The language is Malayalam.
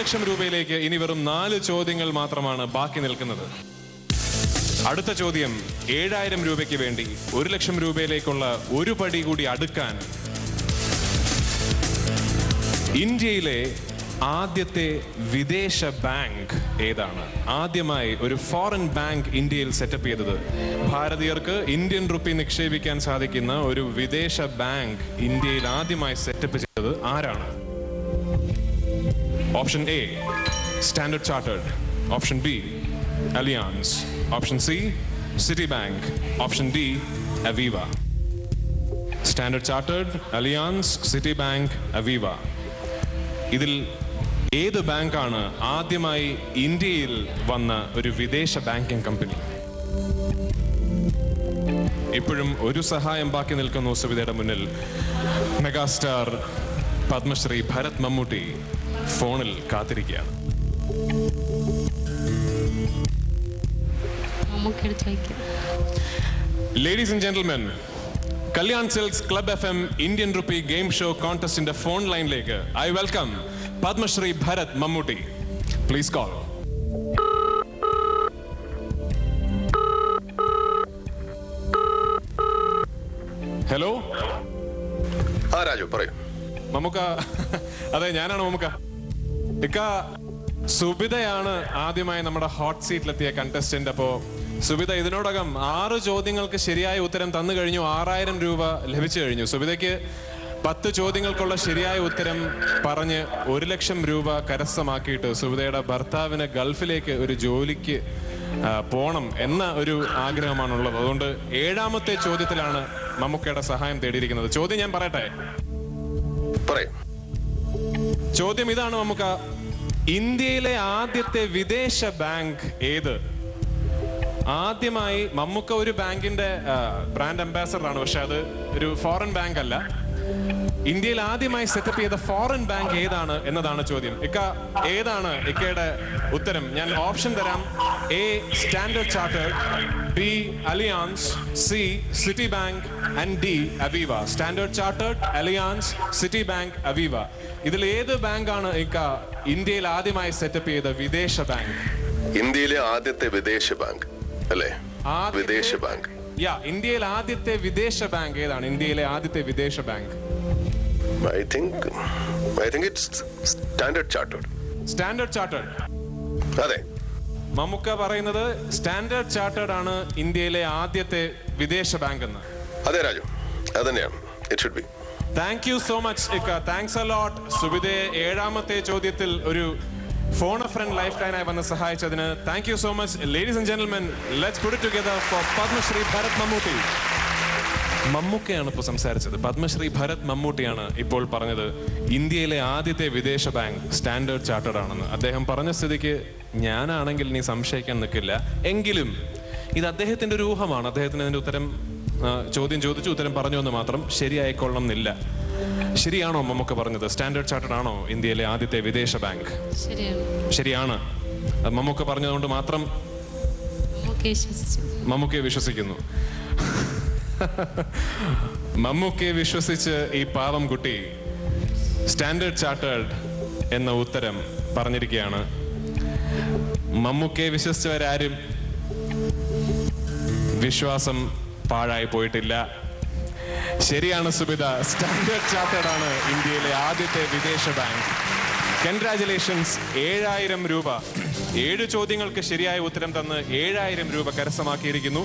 ലക്ഷം രൂപയിലേക്ക് ഇനി വെറും 4 ചോദ്യങ്ങൾ മാത്രമാണ് ബാക്കി നിൽക്കുന്നത്. അടുത്ത ചോദ്യം 7000 രൂപയ്ക്ക് വേണ്ടി 1 ലക്ഷം രൂപയിലേക്കുള്ള ഒരു പടി കൂടി അടുക്കാൻ ഇന്ത്യയിലെ ആദ്യത്തെ വിദേശ ബാങ്ക് ഏതാണ്? ആദ്യമായി ഒരു ഫോറിൻ ബാങ്ക് ഇന്ത്യയിൽ സെറ്റപ്പ് ചെയ്തത്, ഭാരതീയർക്ക് ഇന്ത്യൻ റുപ്പി നിക്ഷേപിക്കാൻ സാധിക്കുന്ന ഒരു വിദേശ ബാങ്ക് ഇന്ത്യയിൽ ആദ്യമായി സെറ്റപ്പ് ചെയ്തത് ആരാണ്? Option A standard chartered, option B അലിയാൻസ്, option C city bank, option D അവീവ. Standard chartered, അലിയാൻസ്, city bank, അവീവ. ഇതിൽ ഏത് ബാങ്കാണ് ആദ്യമായി ഇന്ത്യയിൽ വന്ന ഒരു വിദേശ ബാങ്കിംഗ് കമ്പനി? ഇപ്പോഴും ഒരു സഹായം ബാക്കി നിൽക്കുന്നു സുവിധയുടെ മുന്നിൽ. മെഗാസ്റ്റാർ പത്മശ്രീ ഭരത് മമ്മൂട്ടി ഫോണിൽ കാത്തിരിക്കുകയാണ്. Ladies and gentlemen, Kalyan Silks Club FM Indian Rupee Game Show Contest in the phone line like I welcome Padma Shri Bharat Mammootty. Please call. Hello? Raju, parayyu. Mamukka, അതെ ഞാനാണ് മമ്മുക്ക. ഇക്ക സുബിതയാണ് ആദ്യമായി നമ്മുടെ ഹോട്ട് സീറ്റിലെത്തിയ കണ്ടസ്റ്റന്റ്. അപ്പോ സുബിത ഇതിനോടകം 6 ചോദ്യങ്ങൾക്ക് ശരിയായ ഉത്തരം തന്നു കഴിഞ്ഞു. 6000 രൂപ ലഭിച്ചു കഴിഞ്ഞു. സുബിതയ്ക്ക് 10 ചോദ്യങ്ങൾക്കുള്ള ശരിയായ ഉത്തരം പറഞ്ഞ് 1 ലക്ഷം രൂപ കരസ്ഥമാക്കിയിട്ട് സുബിതയുടെ ഭർത്താവിന് ഗൾഫിലേക്ക് ഒരു ജോലിക്ക് പോണം എന്ന ഒരു ആഗ്രഹമാണുള്ളത്. അതുകൊണ്ട് 7ാമത്തെ ചോദ്യത്തിലാണ് മമ്മൂക്കയുടെ സഹായം തേടിയിരിക്കുന്നത്. ചോദ്യം ഞാൻ പറയട്ടെ? ചോദ്യം ഇതാണ് മമ്മൂക്ക. ഇന്ത്യയിലെ ആദ്യത്തെ വിദേശ ബാങ്ക് ഏത്? ആദ്യമായി മമ്മൂക്ക ഒരു ബാങ്കിന്റെ ബ്രാൻഡ് അംബാസഡർ ആണ്, പക്ഷെ അത് ഒരു ഫോറിൻ ബാങ്ക് അല്ല. ഇന്ത്യയിൽ ആദ്യമായി സെറ്റപ്പ് ചെയ്ത ഫോറിൻ ബാങ്ക് ഏതാണ് എന്നതാണ് ചോദ്യം. ഇക്ക ഏതാണ് ഇക്കയുടെ ഉത്തരം? ഞാൻ ഓപ്ഷൻ തരാം. A standard chartered, B അലിയാൻസ്, C city bank and D അവീവ. Standard chartered, അലിയാൻസ്, city bank, അവീവ. ഇതിൽ ഏത് ബാങ്കാണ് ഇക്ക ഇന്ത്യയിൽ ആദ്യമായി സെറ്റപ്പ് ചെയ്ത വിദേശ ബാങ്ക്? ഇന്ത്യയിലെ ആദ്യത്തെ വിദേശ ബാങ്ക് അല്ലേ? വിദേശ ബാങ്ക്. ഇന്ത്യയിലെ ആദ്യത്തെ വിദേശ ബാങ്ക് ഏതാണ്? ഇന്ത്യയിലെ ആദ്യത്തെ വിദേശ bank I think it's Standard Chartered. Standard chartered. അതെ, മമ്മൂക്ക പറയുന്നത് സ്റ്റാൻഡേർഡ് ചാർട്ടേഡ് ആണ് ഇന്ത്യയിലെ ആദ്യത്തെ വിദേശ ബാങ്ക് എന്ന്. അതെ രാജു, അതന്നെയാണ്. It should be. Thank you so much ഇക്ക. Thanks a lot. സുബിതയെ 7ാമത്തെ ചോദ്യത്തിൽ ഒരു ഫോൺ എ ഫ്രണ്ട് ലൈഫ് ലൈനായി വന്ന് സഹായിച്ചതിന് thank you so much. Ladies and gentlemen, let's put it together for Padmashree Bharat Mammootty. മമ്മൂക്കയാണ് ഇപ്പോൾ സംസാരിച്ചത്. പത്മശ്രീ ഭരത് മമ്മൂട്ടിയാണ് ഇപ്പോൾ പറഞ്ഞത് ഇന്ത്യയിലെ ആദ്യത്തെ വിദേശ ബാങ്ക് സ്റ്റാൻഡേർഡ് ചാർട്ടേഡ് ആണെന്ന്. അദ്ദേഹം പറഞ്ഞ സ്ഥിതിക്ക് ഞാനാണെങ്കിൽ നീ സംശയിക്കാൻ നിൽക്കില്ല. എങ്കിലും ഇത് അദ്ദേഹത്തിന്റെ ഒരു ഊഹമാണ്. അദ്ദേഹത്തിന് അതിന്റെ ഉത്തരം ചോദ്യം ചോദിച്ചു, ഉത്തരം പറഞ്ഞു എന്ന് മാത്രം. ശരിയായിക്കൊള്ളണം എന്നില്ല. ശരിയാണോ മമ്മൂക്ക പറഞ്ഞത്? സ്റ്റാൻഡേർഡ് ചാർട്ടേഡ് ആണോ ഇന്ത്യയിലെ ആദ്യത്തെ വിദേശ ബാങ്ക്? ശരിയാണ്. അത് മമ്മൂക്ക പറഞ്ഞതുകൊണ്ട് മാത്രം മമ്മൂക്കയെ വിശ്വസിക്കുന്നു. മമ്മൂക്കയെ വിശ്വസിച്ച് ഈ പാവം കുട്ടി സ്റ്റാൻഡേർഡ് ചാർട്ടേഡ് എന്ന ഉത്തരം പറഞ്ഞിരിക്കുകയാണ്. മമ്മൂക്കയെ വിശ്വസിച്ചവരാരും വിശ്വാസം പാഴായി പോയിട്ടില്ല. ശരിയാണ് സുബിത, സ്റ്റാൻഡേർഡ് ചാർട്ടേഡ് ആണ് ഇന്ത്യയിലെ ആദ്യത്തെ വിദേശ ബാങ്ക്. കൺഗ്രാജുലേഷൻസ്. 7000 രൂപ. 7 ചോദ്യങ്ങൾക്ക് ശരിയായ ഉത്തരം തന്ന് 7000 രൂപ കരസ്ഥമാക്കിയിരിക്കുന്നു.